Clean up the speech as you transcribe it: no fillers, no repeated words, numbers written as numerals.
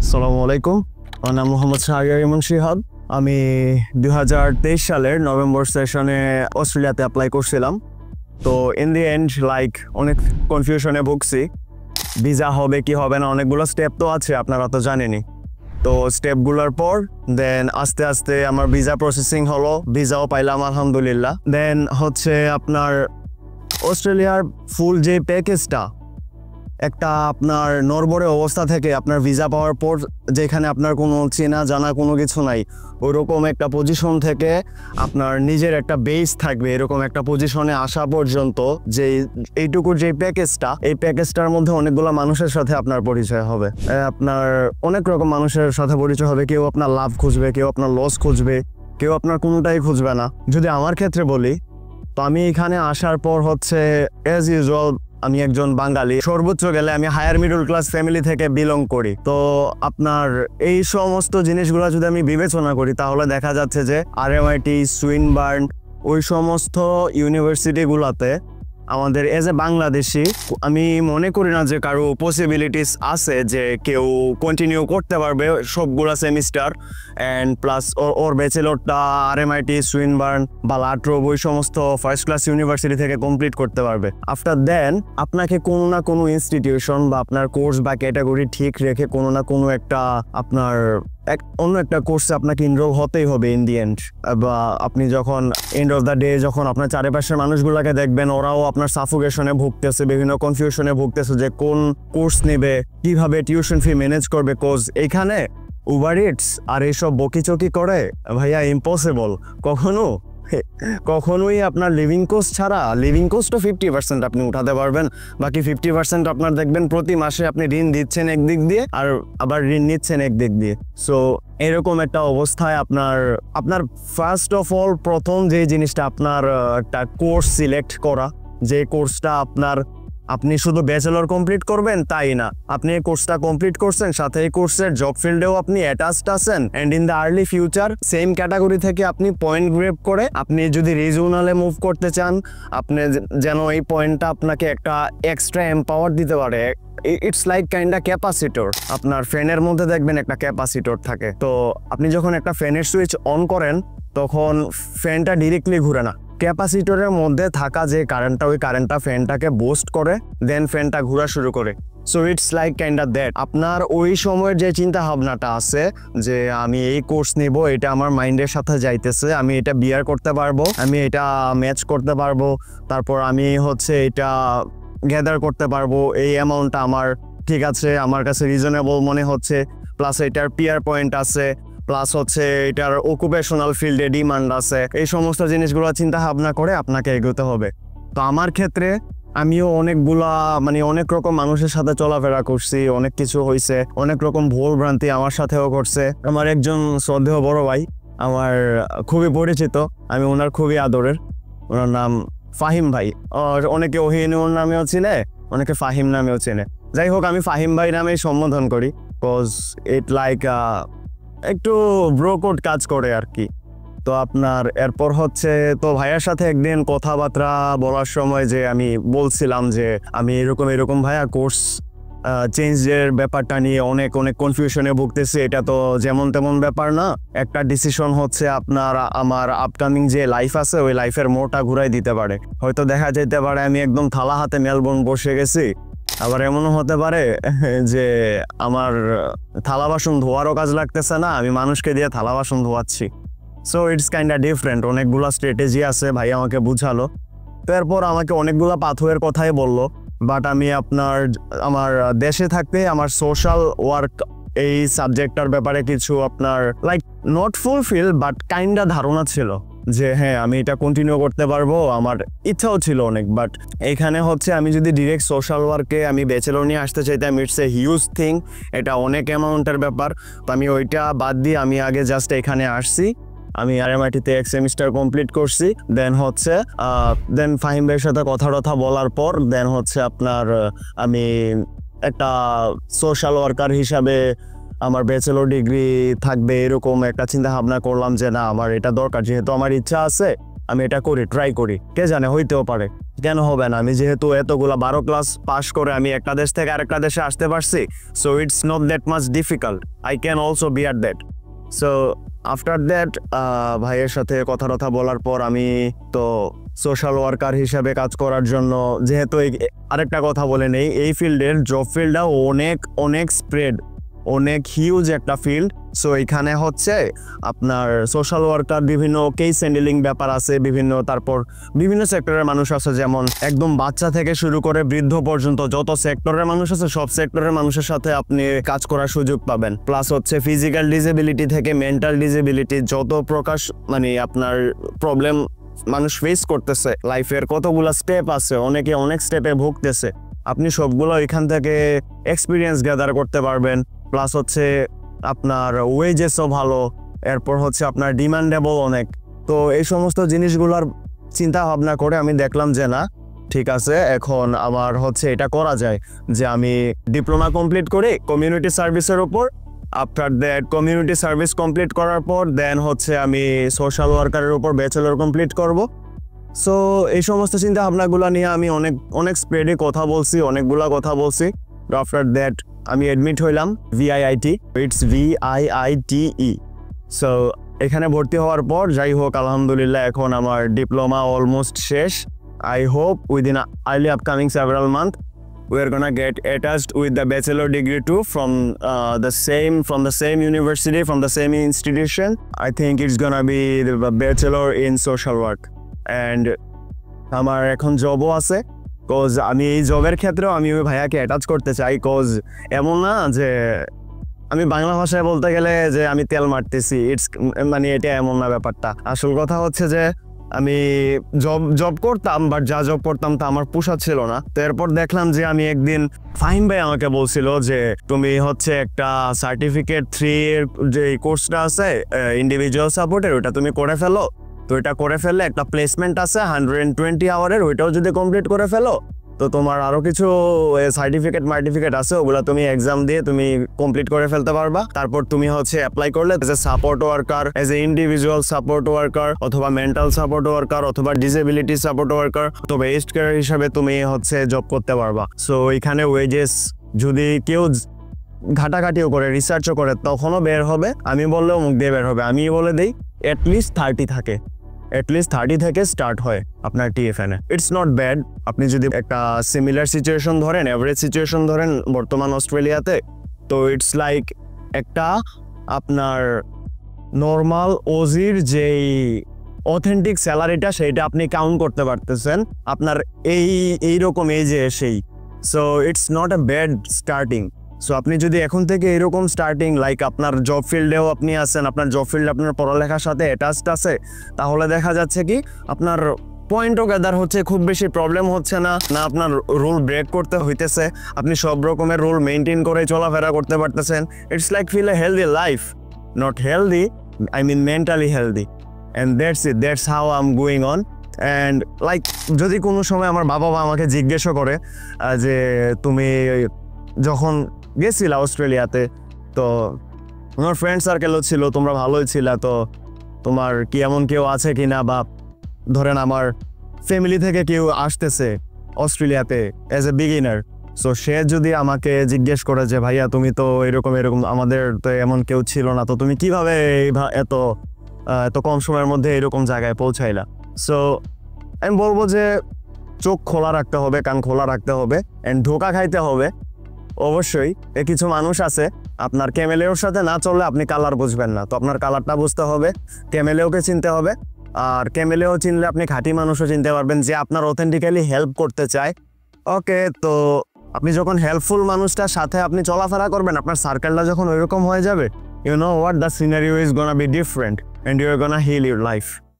আসসালামু আলাইকুম। আমার নাম মোহাম্মদ শাহরিয়ার ইমন শিহাব। আমি 2023 সালের নভেম্বর সেশনে অস্ট্রেলিয়াতে অ্যাপ্লাই করছিলাম। তো ইন দি এন্ড অনেক কনফিউশনে ভুগছি, ভিসা হবে কি হবে না, অনেকগুলো স্টেপ তো আছে, আপনারা তো জানেনই। তো স্টেপগুলোর পর দেন আস্তে আস্তে আমার ভিসা প্রসেসিং হলো, ভিসাও পাইলাম আলহামদুলিল্লাহ। দেন হচ্ছে আপনার অস্ট্রেলিয়ার ফুল যে প্যাকেজটা, একটা আপনার নড়বড়ে অবস্থা থেকে আপনার ভিসা পাওয়ার পর যেখানে আপনার কোনো চেনা জানা কোনো কিছু নাই, ওইরকম একটা পজিশন থেকে আপনার নিজের একটা বেস থাকবে, এরকম একটা পজিশনে আসা পর্যন্ত যে এইটুকুর যে প্যাকেজটা, এই প্যাকেজটার মধ্যে অনেকগুলো মানুষের সাথে আপনার পরিচয় হবে। আপনার অনেক রকম মানুষের সাথে পরিচয় হবে। কেউ আপনার লাভ খুঁজবে, কেউ আপনার লস খুঁজবে, কেউ আপনার কোনোটাই খুঁজবে না। যদি আমার ক্ষেত্রে বলি, তো আমি এখানে আসার পর হচ্ছে অ্যাজ ইউজুয়াল আমি একজন বাঙালি, সর্বোচ্চ গেলে আমি হায়ার মিডল ক্লাস ফ্যামিলি থেকে বিলং করি। তো আপনার এই সমস্ত জিনিসগুলো যদি আমি বিবেচনা করি, তাহলে দেখা যাচ্ছে যে RMIT, সুইনবার্ন, ওই সমস্ত ইউনিভার্সিটিগুলোতে আমাদের এজ এ বাংলাদেশি আমি মনে করি না যে কারো পসিবিলিটিস আছে যে কেউ কন্টিনিউ করতে পারবে সবগুলা সেমিস্টার অ্যান্ড প্লাস ওর ব্যাচেলরটা RMIT, সুইনবার্ন বা লাট্রোব ওই সমস্ত ফার্স্ট ক্লাস ইউনিভার্সিটি থেকে কমপ্লিট করতে পারবে। আফটার দেন আপনাকে কোনো না কোনো ইনস্টিটিউশন বা আপনার কোর্স বা ক্যাটাগরি ঠিক রেখে কোনো না কোনো একটা আপনার অন্য একটা কোর্সে আপনাকে ইনরোল হতেই হবে ইন দি এন্ড। বা আপনি যখন এন্ড অফ দ্য ডে যখন আপনার চারিপাশের মানুষগুলোকে দেখবেন, ওরাও আপনার সাফোকেশনে ভুগতেছে, বিভিন্ন কনফিউশনে ভুগতেছে যে কোন কোর্স নেবে, কিভাবে টিউশন ফি ম্যানেজ করবে। কোজ এখানে উবার ইটস আর এইসব বকিচকি করে ভাইয়া ইম্পসিবল। কখনোই আপনার লিভিং কস্ট ছাড়া, লিভিং কস্টও 50% আপনি উঠাতে পারবেন, বাকি 50% আপনার দেখবেন প্রতি মাসে আপনি ঋণ দিচ্ছেন একদিক দিয়ে আর আবার ঋণ নিচ্ছেন একদিক দিয়ে। সো এরকম একটা অবস্থায় আপনার ফার্স্ট অফ অল প্রথম যে জিনিসটা আপনার একটা কোর্স সিলেক্ট করা, যে কোর্সটা আপনি শুধু ব্যাচেলর কমপ্লিট করবেন তাই না, আপনি এই কোর্সটা কমপ্লিট করছেন, সাথে এই কোর্সের জব ফিল্ডেও আপনি অ্যাটাচড আছেন and in the early future same category থেকে আপনি পয়েন্ট গ্রেপ করে আপনি যদি রিজিওনালে মুভ করতে চান, আপনি যেন এই পয়েন্টটা আপনাকে একটা এক্সট্রা এম্পাওয়ার দিতে পারে। It's like kind a capacitor. আপনার ফ্যানের মধ্যে দেখবেন একটা ক্যাপাসিটর থাকে, তো আপনি যখন একটা ফ্যানের সুইচ অন করেন তখন ফ্যানটা ডিরেক্টলি ঘুরে না, ক্যাপাসিটরের মধ্যে থাকা যে কারেন্টটা, ওই কারেন্টটা ফ্যানটাকে বুস্ট করে, দেন ফ্যানটা ঘোরা শুরু করে। So it's like kind of that. আপনার ওই সময়ের যে চিন্তা ভাবনাটা আছে যে আমি এই কোর্স নিব, এটা আমার মাইন্ডের সাথে যাইতেছে, আমি এটা বিয়ার করতে পারবো, আমি এটা ম্যাচ করতে পারবো, তারপর আমি হচ্ছে এটা গ্যাদার করতে পারবো, এই অ্যামাউন্টটা আমার ঠিক আছে, আমার কাছে রিজনেবল মনে হচ্ছে, প্লাস এটার পিয়ার পয়েন্ট আছে, প্লাস হচ্ছে এটার অকুপেশনাল ফিল্ডে ডিমান্ড আছে, এই সমস্ত জিনিসগুলো চিন্তা ভাবনা করে আপনাকে এগোতে হবে। তো আমার ক্ষেত্রে আমিও অনেক রকম মানুষের সাথে চলাফেরা করছি, অনেক কিছু হয়েছে, অনেক রকম ভুল ভ্রান্তি আমার সাথেও করছে। আমার একজন শ্রদ্ধেয় বড় ভাই, আমার খুবই পরিচিত, আমি ওনার খুবই আদরের, ওনার নাম ফাহিম ভাই। অনেকে ওহিনুর নামেও চিনে, অনেকে ফাহিম নামেও চেনে। যাই হোক, আমি ফাহিম ভাই নামেই সম্বোধন করি, বিকজ ইট লাইক একটু ব্রোকোড কাজ করে আর কি। তো আপনার এরপর হচ্ছে, তো ভাইয়ার সাথে একদিন কথাবার্তা বলার সময় যে আমি বলছিলাম যে আমি এরকম ভাইয়া কোর্স চেঞ্জের ব্যাপারটা নিয়ে অনেক কনফিউশনে ভুগতেছি, এটা তো যেমন তেমন ব্যাপার না, একটা ডিসিশন হচ্ছে আমার আপকামিং যে লাইফ আছে ওই লাইফের মোড়টা ঘুরাই দিতে পারে। হয়তো দেখা যেতে পারে আমি একদম থালা হাতে মেলবোর্ন বসে গেছি, আবার এমনও হতে পারে যে আমার থালা বাসন ধোয়ারও কাজ লাগতেছে না, আমি মানুষকে দিয়ে থালা বাসন ধোয়াচ্ছি। So it's kind of different. অনেকগুলো স্ট্র্যাটেজি আছে, ভাই আমাকে বুঝালো। তো এরপর আমাকে অনেকগুলো পাথরের কথাই বললো, বাট আমি আমার দেশে থাকতে আমার সোশ্যাল ওয়ার্ক এই সাবজেক্টটার ব্যাপারে কিছু আপনার নট ফুলফিল বাট কাইন্ডা ধারণা ছিল যে হ্যাঁ আমি এটা কন্টিনিউ করতে পারবো, আমার ইচ্ছাও ছিল অনেক। বাট এখানে হচ্ছে আমি যদি ডিরেক্ট সোশ্যাল ওয়ার্কে আমি ব্যাচেলর নিয়ে আসতে চাইতাম, ইটস এ হিউজ থিং, এটা অনেক অ্যামাউন্টের ব্যাপার। তো আমি ওইটা বাদ দিয়ে আমি আগে জাস্ট এখানে আসছি, আমি RMIT-তে এক সেমিস্টার কমপ্লিট করছি। দেন ফাহিম ভাইয়ের সাথে কথা বলার পর দেন হচ্ছে আমি একটা সোশ্যাল ওয়ার্কার হিসাবে আমার ব্যাচেলর ডিগ্রি থাকবে এরকম একটা চিন্তা ভাবনা করলাম যে না, আমার এটা দরকার, যেহেতু আমার ইচ্ছা আছে আমি এটা ট্রাই করি, কে জানে হইতেও পারে কেন হবে না? আমি যেহেতু এতগুলা 12 ক্লাস পাস করে আমি একটা দেশ থেকে আরেকটা দেশে আসতে পারছি, so it's not that much difficult, I can also be at that. So after that ভাইয়ের সাথে কথা বলার পর আমি তো সোশ্যাল ওয়ার্কার হিসাবে কাজ করার জন্য, যেহেতু আরেকটা কথা বলে নেই, এই ফিল্ডের জব ফিল্ডটা অনেক অনেক স্প্রেড, অনেক হিউজ একটা ফিল্ড। সো এখানে হচ্ছে আপনার সোশ্যাল ওয়ার্কার, বিভিন্ন কেস হ্যান্ডেলিং ব্যাপার আছে, তারপর বিভিন্ন সেক্টরের মানুষ আছে, যেমন একদম বাচ্চা থেকে শুরু করে বৃদ্ধ পর্যন্ত যত সেক্টরের মানুষ আছে সব সেক্টরের মানুষের সাথে আপনি কাজ করার সুযোগ পাবেন। প্লাস হচ্ছে ফিজিক্যাল ডিসেবিলিটি থেকে মেন্টাল ডিসেবিলিটি, যত প্রকাশ মানে আপনার প্রবলেম মানুষ ফেস করতেছে, লাইফের কতগুলো স্টেপ আছে, অনেকে অনেক স্টেপে ভুগতেছে, আপনি সবগুলো এখান থেকে এক্সপিরিয়েন্স গ্যাদার করতে পারবেন। প্লাস হচ্ছে আপনার ওয়েজেসও ভালো, এরপর হচ্ছে আপনার ডিমান্ডেবল অনেক। তো এই সমস্ত জিনিসগুলোর চিন্তা ভাবনা করে আমি দেখলাম যে না, ঠিক আছে, এখন আমার হচ্ছে এটা করা যায় যে আমি ডিপ্লোমা কমপ্লিট করি কমিউনিটি সার্ভিসের উপর। After that community service complete করার পর দেন হচ্ছে আমি সোশ্যাল ওয়ার্কারের উপর ব্যাচেলর কমপ্লিট করব। সো এই সমস্ত চিন্তা ভাবনাগুলো নিয়ে আমি অনেক স্প্রেডে কথা বলছি, অনেকগুলা কথা বলছি। আফটার দ্যাট আমি অ্যাডমিট হইলাম ভিআইআইটি, ইটস VIITE। সো এখানে ভর্তি হওয়ার পর যাই হোক আলহামদুলিল্লাহ এখন আমার ডিপ্লোমা অলমোস্ট শেষ। I hope within early upcoming several months we are gonna get attached with the bachelor degree too from the same university, from the same institution. I think it's gonna be the bachelor in social work. And আমার এখন জবও আছে, cause আমি এই জবের ক্ষেত্রেও আমি ওই ভাইয়াকে অ্যাটাচ করতে চাই। কজ এমন না যে আমি বাংলা ভাষায় বলতে গেলে যে আমি তেল মারতেছি, মানে এটা এমন না ব্যাপারটা। আসল কথা হচ্ছে যে আমি জব করতাম, বাট যা জব করতাম তা আমার পোষাচ্ছিল না। তো এরপর দেখলাম যে আমি একদিন ফাহিম ভাই আমাকে বলছিল যে তুমি হচ্ছে একটা সার্টিফিকেট 3 এর যে কোর্সটা আছে ইন্ডিভিজুয়াল সাপোর্টের, ওটা তুমি করে ফেলো। তো এটা করে ফেললে একটা প্লেসমেন্ট আছে 120 আওয়ারের, ওইটাও যদি কমপ্লিট করে ফেলো তো তোমার আরো কিছু সার্টিফিকেট আছে, ওগুলা তুমি এক্সাম দিয়ে তুমি কমপ্লিট করে ফেলতে পারবা। তারপর তুমি হচ্ছে অ্যাপ্লাই করলে as a support worker, as a individual support worker, অথবা মেন্টাল সাপোর্ট ওয়ার্কার, অথবা ডিসেবিলিটি সাপোর্ট ওয়ার্কার, অথবা এস্ট কেয়ার হিসাবে তুমি হচ্ছে জব করতে পারবা। সো এখানে ওয়েজেস যদি কেউ ঘাটাঘাটিও করে রিসার্চও করে তখনও বের হবে, আমি বললেও মুখ দিয়ে বের হবে। আমি বলে দিই অ্যাটলিস্ট 30 থেকে স্টার্ট হয় আপনার TFN A. It's not bad. আপনি যদি একটা সিমিলার সিচুয়েশন ধরেন, এভারেজ সিচুয়েশন ধরেন বর্তমান অস্ট্রেলিয়াতে, তো ইটস লাইক একটা আপনার নর্মাল ওজির যেই অথেন্টিক স্যালারিটা সেইটা আপনি কাউন্ট করতে পারতেছেন আপনার এইরকম এজে এসেই। So it's not a bad starting. So আপনি যদি এখন থেকে এরকম স্টার্টিং, লাইক আপনার জব ফিল্ডেও আপনি আছেন, আপনার জব ফিল্ডে আপনার পড়ালেখার সাথে অ্যাটাচড আছে, তাহলে দেখা যাচ্ছে কি আপনার পয়েন্টও গ্যাদার হচ্ছে, খুব বেশি প্রবলেম হচ্ছে না, আপনার রুল ব্রেক করতে হইতেছে, আপনি সব রকমের রুল মেনটেন করে চলাফেরা করতে পারতেছেন। It's like feel a healthy life, not healthy, I mean mentally healthy. And that's how I am going on. And like যদি কোনো সময় আমার বাবা আমাকে জিজ্ঞেসও করে যে তুমি যখন গেছিলা অস্ট্রেলিয়াতে, তো তোমার ফ্রেন্ড সার্কেলও ছিল, তোমরা ভালোই ছিলা, তো তোমার কি এমন কেউ আছে কিনা, বা ধরেন আমার ফ্যামিলি থেকে কেউ আসতেছে অস্ট্রেলিয়াতে অ্যাজ এ বিগিনার, সো সে যদি আমাকে জিজ্ঞেস করে যে ভাইয়া তুমি তো এরকম আমাদের তো এমন কেউ ছিল না, তো তুমি কিভাবে এত কম সময়ের মধ্যে এরকম জায়গায় পৌঁছাইলা? সো আমি বলবো যে চোখ খোলা রাখতে হবে, কান খোলা রাখতে হবে, অ্যান্ড ধোকা খাইতে হবে অবশ্যই। কিছু মানুষ আছে আপনার ক্যামেলেওর সাথে না চললে আপনি কালার বুঝবেন না, তো আপনার কালারটা বুঝতে হবে, ক্যামেলেওকে চিনতে হবে। আর ক্যামেলেও চিনলে আপনি খাঁটি মানুষও চিনতে পারবেন যে আপনার অথেন্টিক্যালি হেল্প করতে চায়। ওকে, তো আপনি যখন হেল্পফুল মানুষটার সাথে আপনি চলাফেরা করবেন, আপনার সার্কেলটা যখন ওইরকম হয়ে যাবে, you know what, the scenario is gonna be different and you are gonna heal your life.